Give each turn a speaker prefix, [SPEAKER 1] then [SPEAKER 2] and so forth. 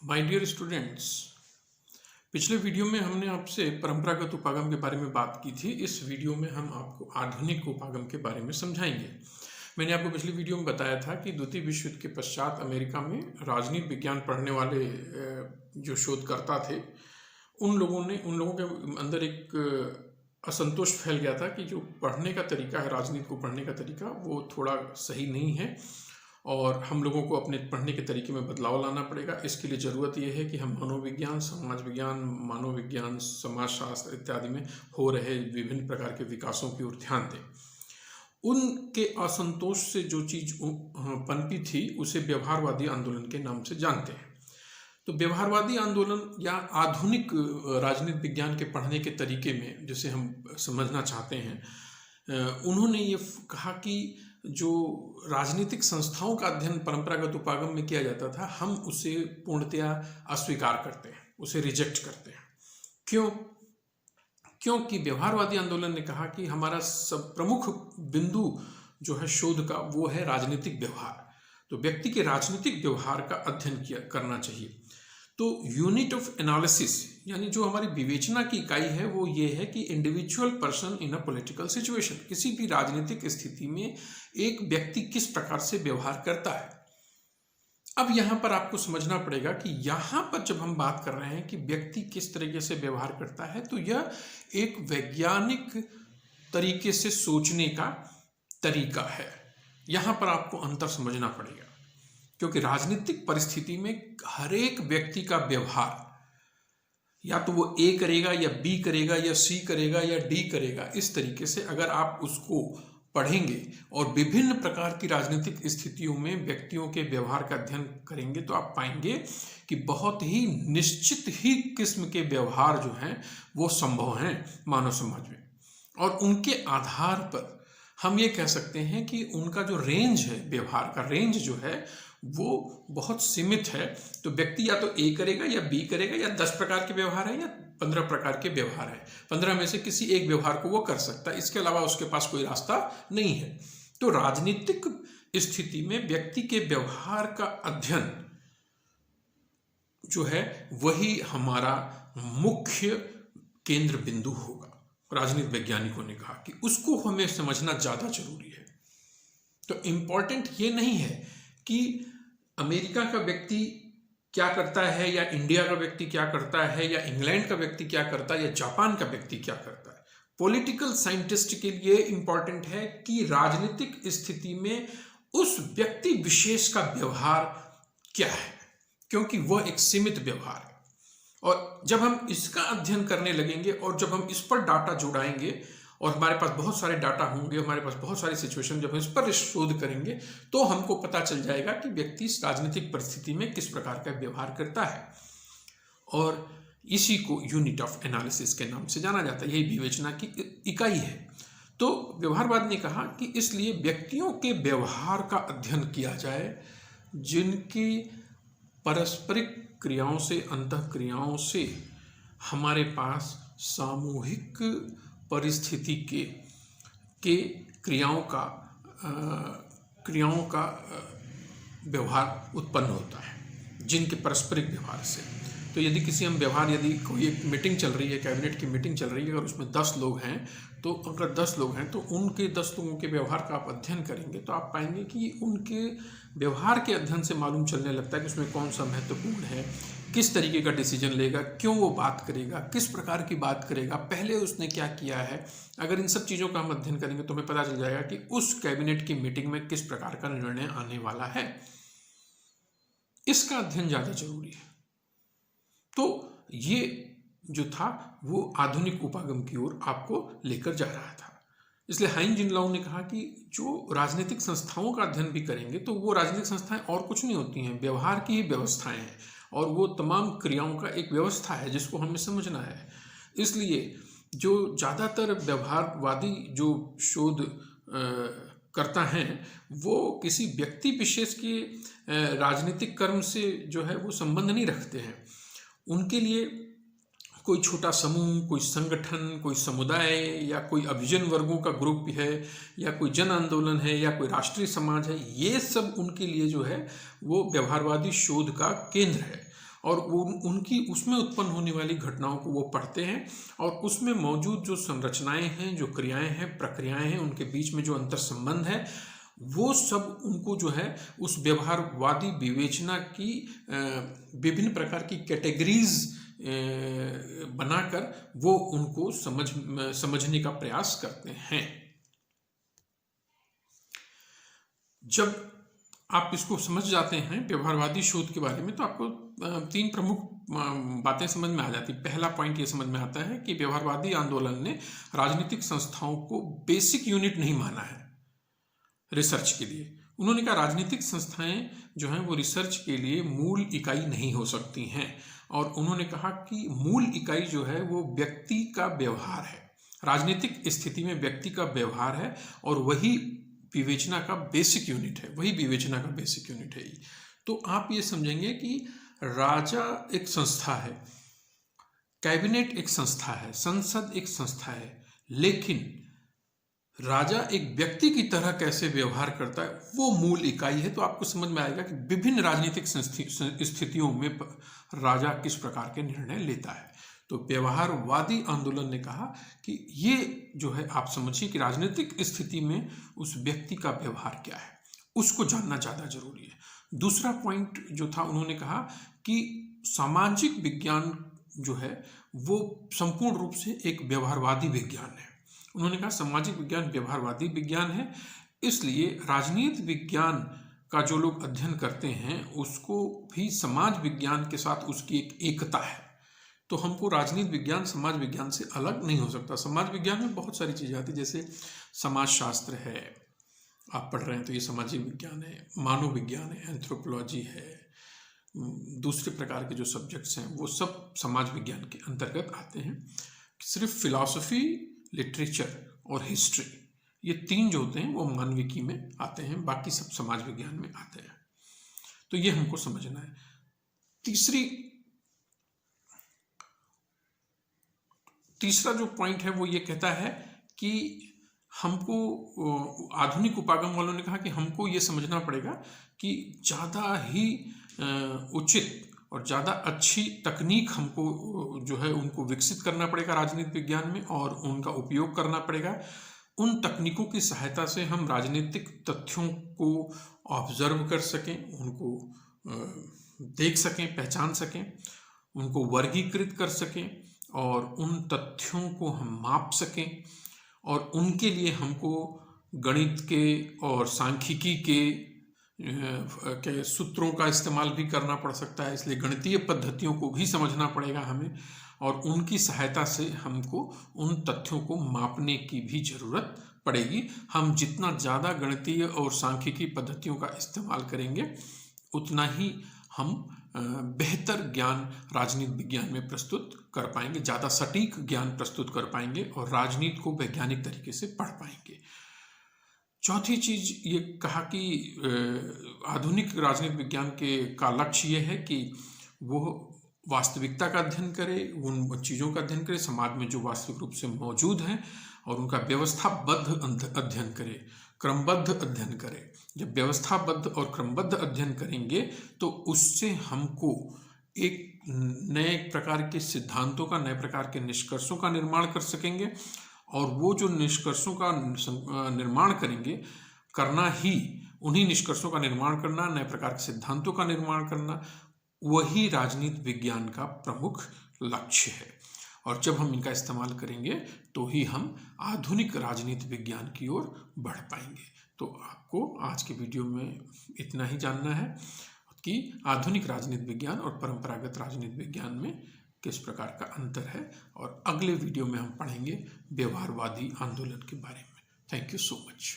[SPEAKER 1] My dear students, पिछले video में हमने आपसे परंपरागत उपागम के बारे में बात की थी। इस वीडियो में हम आपको आधुनिक उपागम के बारे में समझाएंगे। मैंने आपको पिछली वीडियो में बताया था कि द्वितीय विश्व युद्ध के पश्चात अमेरिका में राजनीति विज्ञान पढ़ने वाले जो शोधकर्ता थे उन लोगों के अंदर एक असंतोष फैल गया था कि जो पढ़ने का तरीका है, राजनीति को पढ़ने का तरीका, वो थोड़ा सही नहीं है और हम लोगों को अपने पढ़ने के तरीके में बदलाव लाना पड़ेगा। इसके लिए ज़रूरत यह है कि हम मनोविज्ञान, समाज विज्ञान, मानव विज्ञान, समाजशास्त्र इत्यादि में हो रहे विभिन्न प्रकार के विकासों की ओर ध्यान दें। उनके असंतोष से जो चीज़ पनपी थी उसे व्यवहारवादी आंदोलन के नाम से जानते हैं। तो व्यवहारवादी आंदोलन या आधुनिक राजनीति विज्ञान के पढ़ने के तरीके में जिसे हम समझना चाहते हैं, उन्होंने ये कहा कि जो राजनीतिक संस्थाओं का अध्ययन परंपरागत उपागम में किया जाता था, हम उसे पूर्णतया अस्वीकार करते हैं, उसे रिजेक्ट करते हैं। क्यों? क्योंकि व्यवहारवादी आंदोलन ने कहा कि हमारा सब प्रमुख बिंदु जो है शोध का वो है राजनीतिक व्यवहार। तो व्यक्ति के राजनीतिक व्यवहार का अध्ययन करना चाहिए। तो यूनिट ऑफ एनालिसिस यानी जो हमारी विवेचना की इकाई है वो ये है कि individual person in a political situation, किसी भी राजनीतिक स्थिति में एक व्यक्ति किस प्रकार से व्यवहार करता है। अब यहाँ पर आपको समझना पड़ेगा कि यहाँ पर जब हम बात कर रहे हैं कि व्यक्ति किस तरीके से व्यवहार करता है, तो यह एक वैज्ञानिक तरीके से सोचने का तरीका है। यहाँ पर आपको अंतर समझना पड़ेगा, क्योंकि राजनीतिक परिस्थिति में हर एक व्यक्ति का व्यवहार या तो वो ए करेगा या बी करेगा या सी करेगा या डी करेगा। इस तरीके से अगर आप उसको पढ़ेंगे और विभिन्न प्रकार की राजनीतिक स्थितियों में व्यक्तियों के व्यवहार का अध्ययन करेंगे तो आप पाएंगे कि बहुत ही निश्चित ही किस्म के व्यवहार जो हैं वो संभव हैं मानव समाज में, और उनके आधार पर हम ये कह सकते हैं कि उनका जो रेंज है, व्यवहार का रेंज जो है वो बहुत सीमित है। तो व्यक्ति या तो ए करेगा या बी करेगा, या 10 प्रकार के व्यवहार है या 15 प्रकार के व्यवहार है। 15 में से किसी एक व्यवहार को वो कर सकता है, इसके अलावा उसके पास कोई रास्ता नहीं है। तो राजनीतिक स्थिति में व्यक्ति के व्यवहार का अध्ययन जो है वही हमारा मुख्य केंद्र बिंदु होगा। राजनीति वैज्ञानिकों ने कहा कि उसको हमें समझना ज़्यादा जरूरी है। तो इम्पॉर्टेंट ये नहीं है कि अमेरिका का व्यक्ति क्या करता है या इंडिया का व्यक्ति क्या करता है या इंग्लैंड का व्यक्ति क्या करता है या जापान का व्यक्ति क्या करता है। पॉलिटिकल साइंटिस्ट के लिए इम्पॉर्टेंट है कि राजनीतिक स्थिति में उस व्यक्ति विशेष का व्यवहार क्या है, क्योंकि वह एक सीमित व्यवहार है। और जब हम इसका अध्ययन करने लगेंगे और जब हम इस पर डाटा जुड़ाएंगे और हमारे पास बहुत सारे डाटा होंगे, हमारे पास बहुत सारी सिचुएशन, जब हम इस पर शोध करेंगे तो हमको पता चल जाएगा कि व्यक्ति इस राजनीतिक परिस्थिति में किस प्रकार का व्यवहार करता है। और इसी को यूनिट ऑफ एनालिसिस के नाम से जाना जाता है, यही विवेचना की इकाई है। तो व्यवहारवाद ने कहा कि इसलिए व्यक्तियों के व्यवहार का अध्ययन किया जाए जिनकी पारस्परिक क्रियाओं से, अंतः क्रियाओं से हमारे पास सामूहिक परिस्थिति के क्रियाओं का व्यवहार उत्पन्न होता है, जिनके पारस्परिक व्यवहार से। तो यदि कोई एक मीटिंग चल रही है, कैबिनेट की मीटिंग चल रही है, अगर उसमें 10 लोग हैं तो अगर 10 लोग हैं तो उनके 10 लोगों के व्यवहार का आप अध्ययन करेंगे तो आप पाएंगे कि उनके व्यवहार के अध्ययन से मालूम चलने लगता है कि उसमें कौन सा महत्वपूर्ण है, किस तरीके का डिसीजन लेगा, क्यों वो बात करेगा, किस प्रकार की बात करेगा, पहले उसने क्या किया है। अगर इन सब चीज़ों का हम अध्ययन करेंगे तो हमें पता चल जाएगा कि उस कैबिनेट की मीटिंग में किस प्रकार का निर्णय आने वाला है। इसका अध्ययन ज़्यादा जरूरी है। तो ये जो था वो आधुनिक उपागम की ओर आपको लेकर जा रहा था। इसलिए हाइन जिनलाउ ने कहा कि जो राजनीतिक संस्थाओं का अध्ययन भी करेंगे तो वो राजनीतिक संस्थाएं और कुछ नहीं होती हैं, व्यवहार की ही व्यवस्थाएं हैं, और वो तमाम क्रियाओं का एक व्यवस्था है जिसको हमें समझना है। इसलिए जो ज़्यादातर व्यवहारवादी जो शोध करता हैं वो किसी व्यक्ति विशेष के राजनीतिक कर्म से जो है वो संबंध नहीं रखते हैं। उनके लिए कोई छोटा समूह, कोई संगठन, कोई समुदाय या कोई अभिजन वर्गों का ग्रुप है या कोई जन आंदोलन है या कोई राष्ट्रीय समाज है, ये सब उनके लिए जो है वो व्यवहारवादी शोध का केंद्र है। और उनकी उसमें उत्पन्न होने वाली घटनाओं को वो पढ़ते हैं और उसमें मौजूद जो संरचनाएं हैं, जो क्रियाएं हैं, प्रक्रियाएं हैं, उनके बीच में जो अंतर संबंध है, वो सब उनको जो है उस व्यवहारवादी विवेचना की विभिन्न प्रकार की कैटेगरीज बनाकर वो उनको समझने का प्रयास करते हैं। जब आप इसको समझ जाते हैं व्यवहारवादी शोध के बारे में, तो आपको तीन प्रमुख बातें समझ में आ जाती। पहला पॉइंट ये समझ में आता है कि व्यवहारवादी आंदोलन ने राजनीतिक संस्थाओं को बेसिक यूनिट नहीं माना है रिसर्च के लिए। उन्होंने कहा राजनीतिक संस्थाएं जो हैं वो रिसर्च के लिए मूल इकाई नहीं हो सकती हैं, और उन्होंने कहा कि मूल इकाई जो है वो व्यक्ति का व्यवहार है, राजनीतिक स्थिति में व्यक्ति का व्यवहार है, और वही विवेचना का बेसिक यूनिट है, वही विवेचना का बेसिक यूनिट है। तो आप ये समझेंगे कि राजा एक संस्था है, कैबिनेट एक संस्था है, संसद एक संस्था है, लेकिन राजा एक व्यक्ति की तरह कैसे व्यवहार करता है वो मूल इकाई है। तो आपको समझ में आएगा कि विभिन्न राजनीतिक स्थितियों में राजा किस प्रकार के निर्णय लेता है। तो व्यवहारवादी आंदोलन ने कहा कि ये जो है आप समझिए कि राजनीतिक स्थिति में उस व्यक्ति का व्यवहार क्या है, उसको जानना ज़्यादा जरूरी है। दूसरा पॉइंट जो था, उन्होंने कहा कि सामाजिक विज्ञान जो है वो संपूर्ण रूप से एक व्यवहारवादी विज्ञान है। उन्होंने कहा सामाजिक विज्ञान व्यवहारवादी विज्ञान है, इसलिए राजनीति विज्ञान का जो लोग अध्ययन करते हैं उसको भी समाज विज्ञान के साथ उसकी एक एकता है। तो हमको राजनीति विज्ञान समाज विज्ञान से अलग नहीं हो सकता। समाज विज्ञान में बहुत सारी चीज़ें आती, जैसे समाजशास्त्र है, आप पढ़ रहे हैं तो ये सामाजिक विज्ञान है, मानव विज्ञान है, एंथ्रोपोलॉजी है, दूसरे प्रकार के जो सब्जेक्ट्स हैं वो सब समाज विज्ञान के अंतर्गत आते हैं। सिर्फ फिलॉसफी, लिटरेचर और हिस्ट्री, ये तीन जो होते हैं वो मानविकी में आते हैं, बाकी सब समाज विज्ञान में आते हैं। तो ये हमको समझना है। तीसरा जो पॉइंट है वो ये कहता है कि हमको, आधुनिक उपागम वालों ने कहा कि हमको ये समझना पड़ेगा कि ज़्यादा ही उचित और ज़्यादा अच्छी तकनीक हमको जो है उनको विकसित करना पड़ेगा राजनीति विज्ञान में, और उनका उपयोग करना पड़ेगा। उन तकनीकों की सहायता से हम राजनीतिक तथ्यों को ऑब्जर्व कर सकें, उनको देख सकें, पहचान सकें, उनको वर्गीकृत कर सकें, और उन तथ्यों को हम माप सकें। और उनके लिए हमको गणित के और सांख्यिकी के सूत्रों का इस्तेमाल भी करना पड़ सकता है, इसलिए गणितीय पद्धतियों को भी समझना पड़ेगा हमें, और उनकी सहायता से हमको उन तथ्यों को मापने की भी ज़रूरत पड़ेगी। हम जितना ज़्यादा गणितीय और सांख्यिकी पद्धतियों का इस्तेमाल करेंगे उतना ही हम बेहतर ज्ञान राजनीति विज्ञान में प्रस्तुत कर पाएंगे, ज़्यादा सटीक ज्ञान प्रस्तुत कर पाएंगे और राजनीति को वैज्ञानिक तरीके से पढ़ पाएंगे। चौथी चीज़ ये कहा कि आधुनिक राजनीति विज्ञान का लक्ष्य ये है कि वो वास्तविकता का अध्ययन करे, उन चीज़ों का अध्ययन करे समाज में जो वास्तविक रूप से मौजूद हैं, और उनका व्यवस्थाबद्ध अध्ययन करे, क्रमबद्ध अध्ययन करे। जब व्यवस्थाबद्ध और क्रमबद्ध अध्ययन करेंगे तो उससे हमको एक नए प्रकार के सिद्धांतों का, नए प्रकार के निष्कर्षों का निर्माण कर सकेंगे, और वो जो निष्कर्षों का निर्माण करेंगे, करना ही उन्हीं निष्कर्षों का निर्माण करना, नए प्रकार के सिद्धांतों का निर्माण करना, वही राजनीति विज्ञान का प्रमुख लक्ष्य है। और जब हम इनका इस्तेमाल करेंगे तो ही हम आधुनिक राजनीति विज्ञान की ओर बढ़ पाएंगे। तो आपको आज के वीडियो में इतना ही जानना है कि आधुनिक राजनीति विज्ञान और परंपरागत राजनीति विज्ञान में किस प्रकार का अंतर है, और अगले वीडियो में हम पढ़ेंगे व्यवहारवादी आंदोलन के बारे में। Thank you so much.